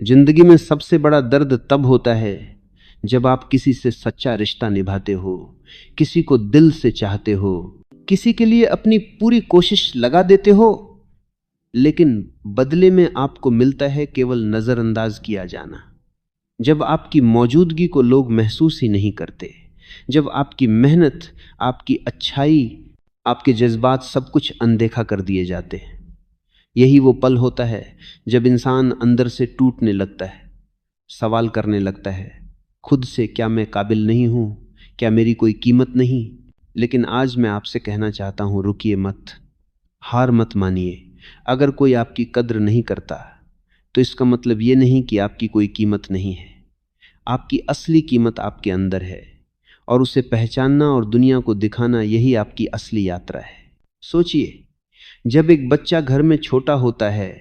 जिंदगी में सबसे बड़ा दर्द तब होता है जब आप किसी से सच्चा रिश्ता निभाते हो, किसी को दिल से चाहते हो, किसी के लिए अपनी पूरी कोशिश लगा देते हो, लेकिन बदले में आपको मिलता है केवल नजरअंदाज किया जाना। जब आपकी मौजूदगी को लोग महसूस ही नहीं करते, जब आपकी मेहनत, आपकी अच्छाई, आपके जज्बात सब कुछ अनदेखा कर दिए जाते हैं। यही वो पल होता है जब इंसान अंदर से टूटने लगता है, सवाल करने लगता है खुद से, क्या मैं काबिल नहीं हूं, क्या मेरी कोई कीमत नहीं। लेकिन आज मैं आपसे कहना चाहता हूं, रुकिए मत, हार मत मानिए। अगर कोई आपकी कद्र नहीं करता तो इसका मतलब ये नहीं कि आपकी कोई कीमत नहीं है। आपकी असली कीमत आपके अंदर है, और उसे पहचानना और दुनिया को दिखाना, यही आपकी असली यात्रा है। सोचिए, जब एक बच्चा घर में छोटा होता है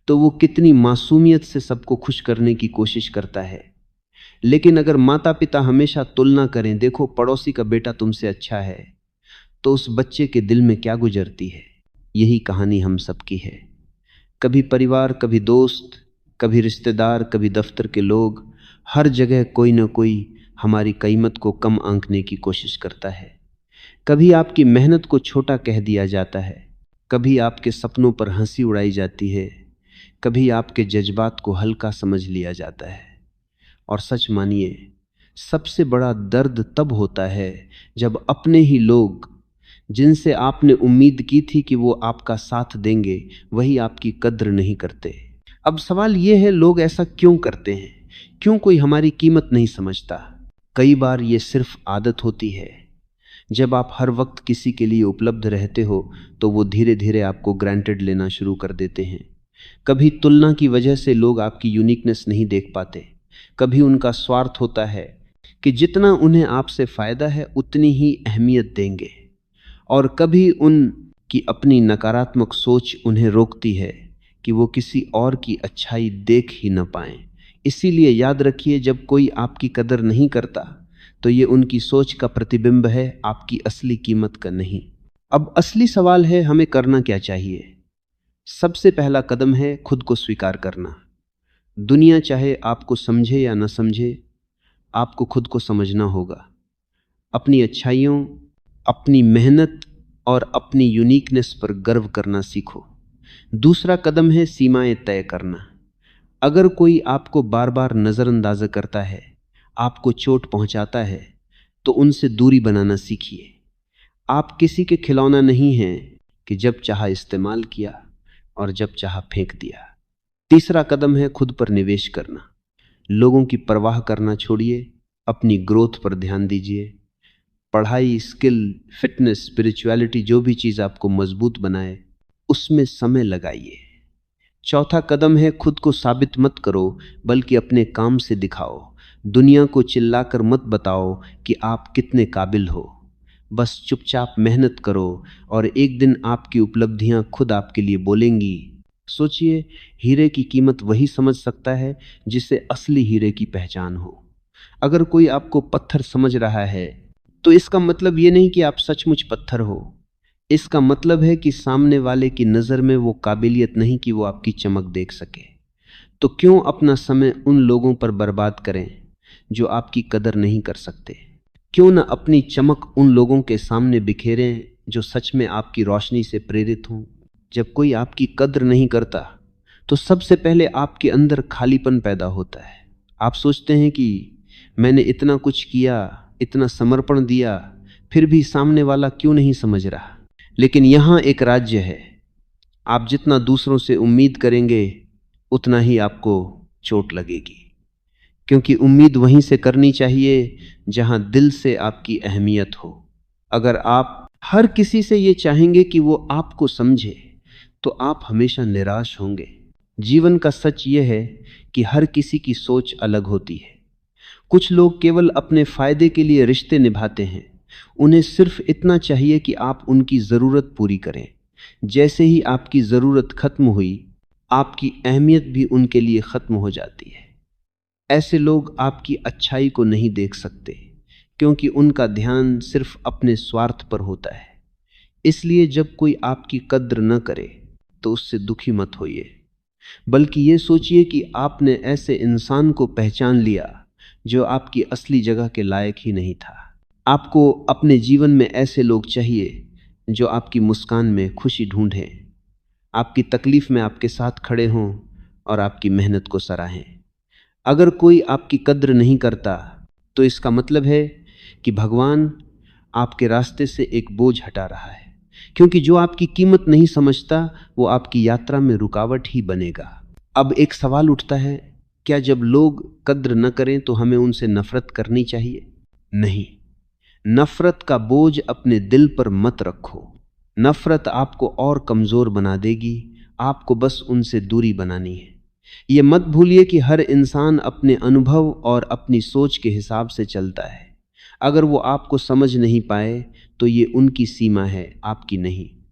तो वो कितनी मासूमियत से सबको खुश करने की कोशिश करता है। लेकिन अगर माता पिता हमेशा तुलना करें, देखो पड़ोसी का बेटा तुमसे अच्छा है, तो उस बच्चे के दिल में क्या गुजरती है। यही कहानी हम सबकी है। कभी परिवार, कभी दोस्त, कभी रिश्तेदार, कभी दफ्तर के लोग, हर जगह कोई ना कोई हमारी कीमत को कम आंकने की कोशिश करता है। कभी आपकी मेहनत को छोटा कह दिया जाता है, कभी आपके सपनों पर हंसी उड़ाई जाती है, कभी आपके जज्बात को हल्का समझ लिया जाता है। और सच मानिए, सबसे बड़ा दर्द तब होता है जब अपने ही लोग, जिनसे आपने उम्मीद की थी कि वो आपका साथ देंगे, वही आपकी कद्र नहीं करते। अब सवाल ये है, लोग ऐसा क्यों करते हैं? क्यों कोई हमारी कीमत नहीं समझता? कई बार ये सिर्फ आदत होती है। जब आप हर वक्त किसी के लिए उपलब्ध रहते हो तो वो धीरे धीरे आपको ग्रांटेड लेना शुरू कर देते हैं। कभी तुलना की वजह से लोग आपकी यूनिकनेस नहीं देख पाते, कभी उनका स्वार्थ होता है कि जितना उन्हें आपसे फायदा है उतनी ही अहमियत देंगे, और कभी उनकी अपनी नकारात्मक सोच उन्हें रोकती है कि वो किसी और की अच्छाई देख ही न पाएं। इसीलिए याद रखिए, जब कोई आपकी कदर नहीं करता तो ये उनकी सोच का प्रतिबिंब है, आपकी असली कीमत का नहीं। अब असली सवाल है, हमें करना क्या चाहिए? सबसे पहला कदम है खुद को स्वीकार करना। दुनिया चाहे आपको समझे या न समझे, आपको खुद को समझना होगा। अपनी अच्छाइयों, अपनी मेहनत और अपनी यूनिकनेस पर गर्व करना सीखो। दूसरा कदम है सीमाएं तय करना। अगर कोई आपको बार बार नजरअंदाज करता है, आपको चोट पहुंचाता है, तो उनसे दूरी बनाना सीखिए। आप किसी के खिलौना नहीं हैं कि जब चाहा इस्तेमाल किया और जब चाहा फेंक दिया। तीसरा कदम है खुद पर निवेश करना। लोगों की परवाह करना छोड़िए, अपनी ग्रोथ पर ध्यान दीजिए। पढ़ाई, स्किल, फिटनेस, स्पिरिचुअलिटी, जो भी चीज़ आपको मजबूत बनाए, उसमें समय लगाइए। चौथा कदम है खुद को साबित मत करो, बल्कि अपने काम से दिखाओ। दुनिया को चिल्लाकर मत बताओ कि आप कितने काबिल हो। बस चुपचाप मेहनत करो और एक दिन आपकी उपलब्धियां खुद आपके लिए बोलेंगी। सोचिए, हीरे की कीमत वही समझ सकता है जिसे असली हीरे की पहचान हो। अगर कोई आपको पत्थर समझ रहा है तो इसका मतलब ये नहीं कि आप सचमुच पत्थर हो। इसका मतलब है कि सामने वाले की नज़र में वो काबिलियत नहीं कि वो आपकी चमक देख सके। तो क्यों अपना समय उन लोगों पर बर्बाद करें जो आपकी कदर नहीं कर सकते? क्यों न अपनी चमक उन लोगों के सामने बिखेरें जो सच में आपकी रोशनी से प्रेरित हों। जब कोई आपकी कद्र नहीं करता तो सबसे पहले आपके अंदर खालीपन पैदा होता है। आप सोचते हैं कि मैंने इतना कुछ किया, इतना समर्पण दिया, फिर भी सामने वाला क्यों नहीं समझ रहा। लेकिन यहाँ एक राज्य है, आप जितना दूसरों से उम्मीद करेंगे उतना ही आपको चोट लगेगी, क्योंकि उम्मीद वहीं से करनी चाहिए जहां दिल से आपकी अहमियत हो। अगर आप हर किसी से ये चाहेंगे कि वो आपको समझे तो आप हमेशा निराश होंगे। जीवन का सच ये है कि हर किसी की सोच अलग होती है। कुछ लोग केवल अपने फायदे के लिए रिश्ते निभाते हैं। उन्हें सिर्फ इतना चाहिए कि आप उनकी ज़रूरत पूरी करें। जैसे ही आपकी ज़रूरत खत्म हुई, आपकी अहमियत भी उनके लिए खत्म हो जाती है। ऐसे लोग आपकी अच्छाई को नहीं देख सकते, क्योंकि उनका ध्यान सिर्फ अपने स्वार्थ पर होता है। इसलिए जब कोई आपकी कद्र न करे तो उससे दुखी मत होइए। बल्कि ये सोचिए कि आपने ऐसे इंसान को पहचान लिया जो आपकी असली जगह के लायक ही नहीं था। आपको अपने जीवन में ऐसे लोग चाहिए जो आपकी मुस्कान में खुशी ढूंढें, आपकी तकलीफ में आपके साथ खड़े हों और आपकी मेहनत को सराहें। अगर कोई आपकी कद्र नहीं करता तो इसका मतलब है कि भगवान आपके रास्ते से एक बोझ हटा रहा है, क्योंकि जो आपकी कीमत नहीं समझता वो आपकी यात्रा में रुकावट ही बनेगा। अब एक सवाल उठता है, क्या जब लोग कद्र न करें तो हमें उनसे नफरत करनी चाहिए? नहीं, नफरत का बोझ अपने दिल पर मत रखो। नफरत आपको और कमजोर बना देगी। आपको बस उनसे दूरी बनानी है। ये मत भूलिए कि हर इंसान अपने अनुभव और अपनी सोच के हिसाब से चलता है। अगर वो आपको समझ नहीं पाए तो ये उनकी सीमा है, आपकी नहीं।